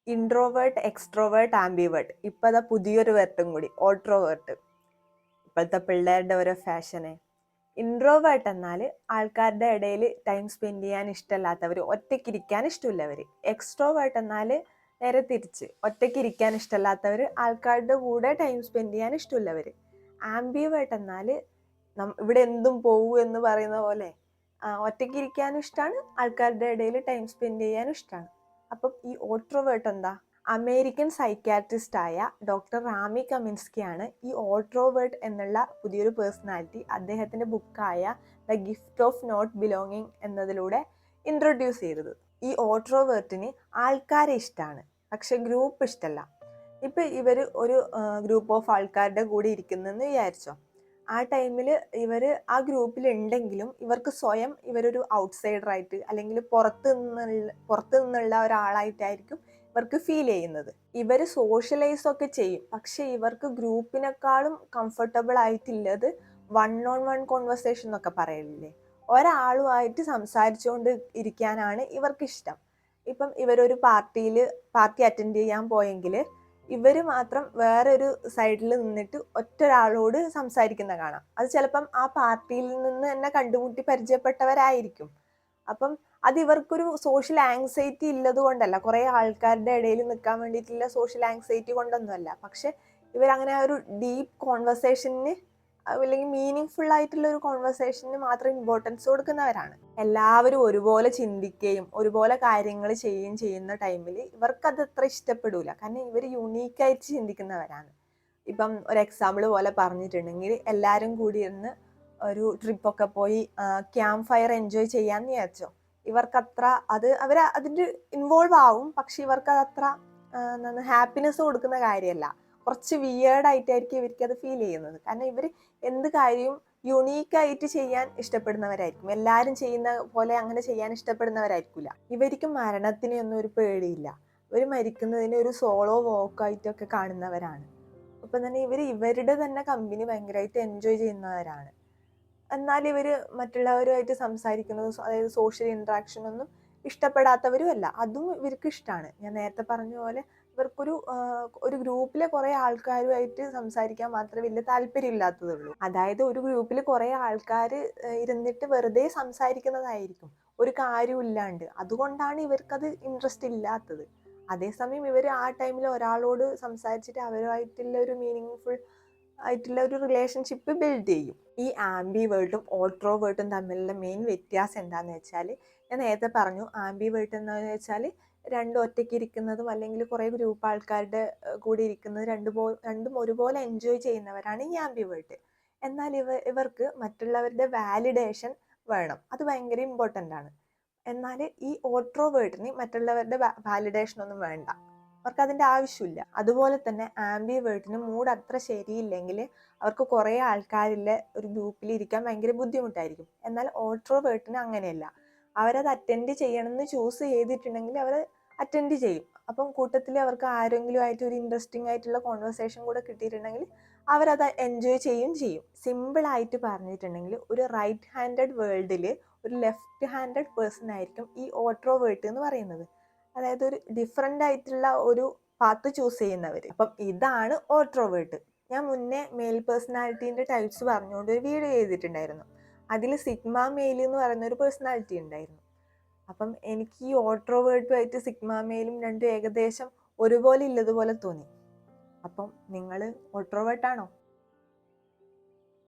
Introvert, extrovert, ambivert. ഇപ്പൊ അതാ പുതിയൊരു വേർട്ടും കൂടി, ഓട്രോവേർട്ട്. ഇപ്പോഴത്തെ പിള്ളേരുടെ ഓരോ ഫാഷന്. ഇൻട്രോവേർട്ട് എന്നാൽ ആൾക്കാരുടെ ഇടയിൽ ടൈം സ്പെൻഡ് ചെയ്യാൻ ഇഷ്ടമല്ലാത്തവർ, ഒറ്റയ്ക്കിരിക്കാൻ ഇഷ്ടമില്ലവർ. എക്സ്ട്രോവേർട്ട് എന്നാൽ നേരെ തിരിച്ച്, ഒറ്റയ്ക്കിരിക്കാൻ ഇഷ്ടമല്ലാത്തവർ, ആൾക്കാരുടെ കൂടെ ടൈം സ്പെൻഡ് ചെയ്യാൻ ഇഷ്ടമില്ലവർ. ആംബിവേർട്ട് എന്നാൽ ഇവിടെ എന്തും പോകൂ എന്ന് പറയുന്ന പോലെ ഒറ്റയ്ക്കിരിക്കാനും ഇഷ്ടമാണ്, ആൾക്കാരുടെ ഇടയിൽ ടൈം സ്പെൻഡ് ചെയ്യാനും ഇഷ്ടമാണ്. അപ്പം ഈ ഓട്രോവേർട്ട് എന്താ? അമേരിക്കൻ സൈക്യാട്രിസ്റ്റ് ആയ ഡോക്ടർ റാമി കമിൻസ്കിയാണ് ഈ ഓട്രോവേർട്ട് എന്നുള്ള പുതിയൊരു പേഴ്സണാലിറ്റി അദ്ദേഹത്തിന്റെ ബുക്കായ the gift of not belonging എന്നതിലൂടെ ഇൻട്രൊഡ്യൂസ് ചെയ്തത്. ഈ ഓട്രോവേർട്ടിന് ആൾക്കാരെ ഇഷ്ടമാണ്, പക്ഷെ ഗ്രൂപ്പ് ഇഷ്ടമല്ല. ഇപ്പൊ ഇവര് ഒരു ഗ്രൂപ്പ് ഓഫ് ആൾക്കാരുടെ കൂടെ ഇരിക്കുന്നെന്ന് വിചാരിച്ചോ. ആ ടൈമിൽ ഇവർ ആ ഗ്രൂപ്പിൽ ഉണ്ടെങ്കിലും ഇവർക്ക് സ്വയം ഇവരൊരു ഔട്ട്സൈഡറായിട്ട് അല്ലെങ്കിൽ പുറത്ത് നിന്നുള്ള ഒരാളായിട്ടായിരിക്കും ഇവർക്ക് ഫീൽ ചെയ്യുന്നത്. ഇവർ സോഷ്യലൈസ് ഒക്കെ ചെയ്യും, പക്ഷെ ഇവർക്ക് ഗ്രൂപ്പിനെക്കാളും കംഫർട്ടബിൾ ആയിട്ടുള്ളത് വൺ ഓൺ വൺ കോൺവെർസേഷൻ എന്നൊക്കെ പറയില്ലേ, ഒരാളുമായിട്ട് സംസാരിച്ചുകൊണ്ട് ഇരിക്കാനാണ് ഇവർക്ക് ഇഷ്ടം. ഇപ്പം ഇവരൊരു പാർട്ടി അറ്റൻഡ് ചെയ്യാൻ പോയെങ്കിൽ ഇവർ മാത്രം വേറൊരു സൈഡിൽ നിന്നിട്ട് ഒറ്റൊരാളോട് സംസാരിക്കുന്ന കാണാം. അത് ചിലപ്പം ആ പാർട്ടിയിൽ നിന്ന് തന്നെ കണ്ടുമുട്ടി പരിചയപ്പെട്ടവരായിരിക്കും. അപ്പം അത് ഇവർക്കൊരു സോഷ്യൽ ആങ്സൈറ്റി ഉള്ളത് കൊണ്ടല്ല, കുറേ ആൾക്കാരുടെ ഇടയിൽ നിൽക്കാൻ വേണ്ടിയിട്ടുള്ള സോഷ്യൽ ആങ്സൈറ്റി കൊണ്ടൊന്നുമല്ല, പക്ഷെ ഇവരങ്ങനെ ഒരു ഡീപ്പ് കോൺവെർസേഷന് അല്ലെങ്കിൽ മീനിങ് ഫുൾ ആയിട്ടുള്ള ഒരു കോൺവെർസേഷന് മാത്രം ഇമ്പോർട്ടൻസ് കൊടുക്കുന്നവരാണ്. എല്ലാവരും ഒരുപോലെ ചിന്തിക്കുകയും ഒരുപോലെ കാര്യങ്ങൾ ചെയ്യുകയും ചെയ്യുന്ന ടൈമിൽ ഇവർക്കത് അത്ര ഇഷ്ടപ്പെടൂല, കാരണം ഇവർ യുണീക്കായിട്ട് ചിന്തിക്കുന്നവരാണ്. ഇപ്പം ഒരു എക്സാമ്പിൾ പോലെ പറഞ്ഞിട്ടുണ്ടെങ്കിൽ, എല്ലാവരും കൂടി ഇരുന്ന് ഒരു ട്രിപ്പൊക്കെ പോയി ക്യാമ്പ് ഫയർ എൻജോയ് ചെയ്യാന്ന് വിചാരിച്ചോ. ഇവർക്കത്ര അവർ അതിൻ്റെ ഇൻവോൾവ് ആവും, പക്ഷെ ഇവർക്കത് അത്ര ഹാപ്പിനെസ് കൊടുക്കുന്ന കാര്യമല്ല. കുറച്ച് വിയേർഡായിട്ടായിരിക്കും ഇവർക്കത് ഫീൽ ചെയ്യുന്നത്. കാരണം ഇവർ എന്ത് കാര്യവും യുണീക്കായിട്ട് ചെയ്യാൻ ഇഷ്ടപ്പെടുന്നവരായിരിക്കും, എല്ലാവരും ചെയ്യുന്ന പോലെ അങ്ങനെ ചെയ്യാൻ ഇഷ്ടപ്പെടുന്നവരായിരിക്കില്ല. ഇവർക്ക് മരണത്തിനൊന്നും ഒരു പേടിയില്ല. ഇവർ മരിക്കുന്നതിന് ഒരു സോളോ വോക്കായിട്ടൊക്കെ കാണുന്നവരാണ്. അപ്പം തന്നെ ഇവരുടെ തന്നെ കമ്പനി ഭയങ്കരമായിട്ട് എൻജോയ് ചെയ്യുന്നവരാണ്. എന്നാൽ ഇവർ മറ്റുള്ളവരുമായിട്ട് സംസാരിക്കുന്നത്, അതായത് സോഷ്യൽ ഇൻട്രാക്ഷൻ ഒന്നും ഇഷ്ടപ്പെടാത്തവരും അല്ല, അതും ഇവർക്ക് ഇഷ്ടമാണ്. ഞാൻ നേരത്തെ പറഞ്ഞ പോലെ ഇവർക്കൊരു ഗ്രൂപ്പിലെ കുറേ ആൾക്കാരുമായിട്ട് സംസാരിക്കാൻ മാത്രമേ വലിയ താല്പര്യമില്ലാത്തതുള്ളൂ. അതായത് ഒരു ഗ്രൂപ്പിൽ കുറേ ആൾക്കാർ ഇരുന്നിട്ട് വെറുതെ സംസാരിക്കുന്നതായിരിക്കും, ഒരു കാര്യമില്ലാണ്ട്. അതുകൊണ്ടാണ് ഇവർക്കത് ഇൻട്രസ്റ്റ് ഇല്ലാത്തത്. അതേസമയം ഇവർ ആ ടൈമിൽ ഒരാളോട് സംസാരിച്ചിട്ട് അവരുമായിട്ടുള്ള ഒരു മീനിങ് ഫുൾ ആയിട്ടുള്ള ഒരു റിലേഷൻഷിപ്പ് ബിൽഡ് ചെയ്യും. ഈ ആംബിവേർട്ടും ഓട്രോവേർട്ടും തമ്മിലുള്ള മെയിൻ വ്യത്യാസം എന്താണെന്ന് വെച്ചാൽ, ഞാൻ നേരത്തെ പറഞ്ഞു, ആംബിവേർട്ട് എന്താണെന്ന് വെച്ചാൽ രണ്ടും ഒറ്റയ്ക്ക് ഇരിക്കുന്നതും അല്ലെങ്കിൽ കുറേ ഗ്രൂപ്പ് ആൾക്കാരുടെ കൂടി ഇരിക്കുന്നത് രണ്ടും ഒരുപോലെ എൻജോയ് ചെയ്യുന്നവരാണ് ഈ ആംബിവേർട്ട്. എന്നാൽ ഇവർക്ക് മറ്റുള്ളവരുടെ വാലിഡേഷൻ വേണം, അത് ഭയങ്കര ഇമ്പോർട്ടൻ്റ് ആണ്. എന്നാൽ ഈ ഓട്രോവേർട്ടിന് മറ്റുള്ളവരുടെ വാലിഡേഷൻ ഒന്നും വേണ്ട, അവർക്ക് അതിൻ്റെ ആവശ്യമില്ല. അതുപോലെ തന്നെ ആംബിവേർട്ടിന് മൂഡ് അത്ര ശരിയില്ലെങ്കിൽ അവർക്ക് കുറേ ആൾക്കാരിലെ ഒരു ഗ്രൂപ്പിൽ ഇരിക്കാൻ ഭയങ്കര ബുദ്ധിമുട്ടായിരിക്കും. എന്നാൽ ഓട്രോവേർട്ടിന് അങ്ങനെയല്ല, അവരത് അറ്റൻഡ് ചെയ്യണമെന്ന് ചൂസ് ചെയ്തിട്ടുണ്ടെങ്കിൽ അവർ അറ്റൻഡ് ചെയ്യും. അപ്പം കൂട്ടത്തിൽ അവർക്ക് ആരെങ്കിലും ആയിട്ട് ഒരു ഇൻട്രസ്റ്റിംഗ് ആയിട്ടുള്ള കോൺവെർസേഷൻ കൂടെ കിട്ടിയിട്ടുണ്ടെങ്കിൽ അവരത് എൻജോയ് ചെയ്യും. സിമ്പിളായിട്ട് പറഞ്ഞിട്ടുണ്ടെങ്കിൽ, ഒരു റൈറ്റ് ഹാൻഡഡ് വേൾഡിൽ ഒരു ലെഫ്റ്റ് ഹാൻഡഡ് പേഴ്സൺ ആയിരിക്കും ഈ ഓട്രോവേർട്ട് എന്ന് പറയുന്നത്. അതായത് ഒരു ഡിഫറെൻ്റ് ആയിട്ടുള്ള ഒരു പാത്ത് ചൂസ് ചെയ്യുന്നവർ. അപ്പം ഇതാണ് ഓട്രോവേർട്ട്. ഞാൻ മുന്നേ മെയിൽ പേഴ്സണാലിറ്റീൻ്റെ ടൈപ്സ് പറഞ്ഞുകൊണ്ട് ഒരു വീഡിയോ ചെയ്തിട്ടുണ്ടായിരുന്നു. അതിൽ സിഗ്മ മെയിൽ എന്ന് പറയുന്ന ഒരു പേഴ്സണാലിറ്റി ഉണ്ടായിരുന്നു. അപ്പം എനിക്ക് ഈ ഓട്രോവേർട്ടുമായിട്ട് സിഗ്മ മെയിലും രണ്ടും ഏകദേശം ഒരുപോലെ ഇല്ലതുപോലെ തോന്നി. അപ്പം നിങ്ങൾ ഓട്രോവേർട്ടാണോ?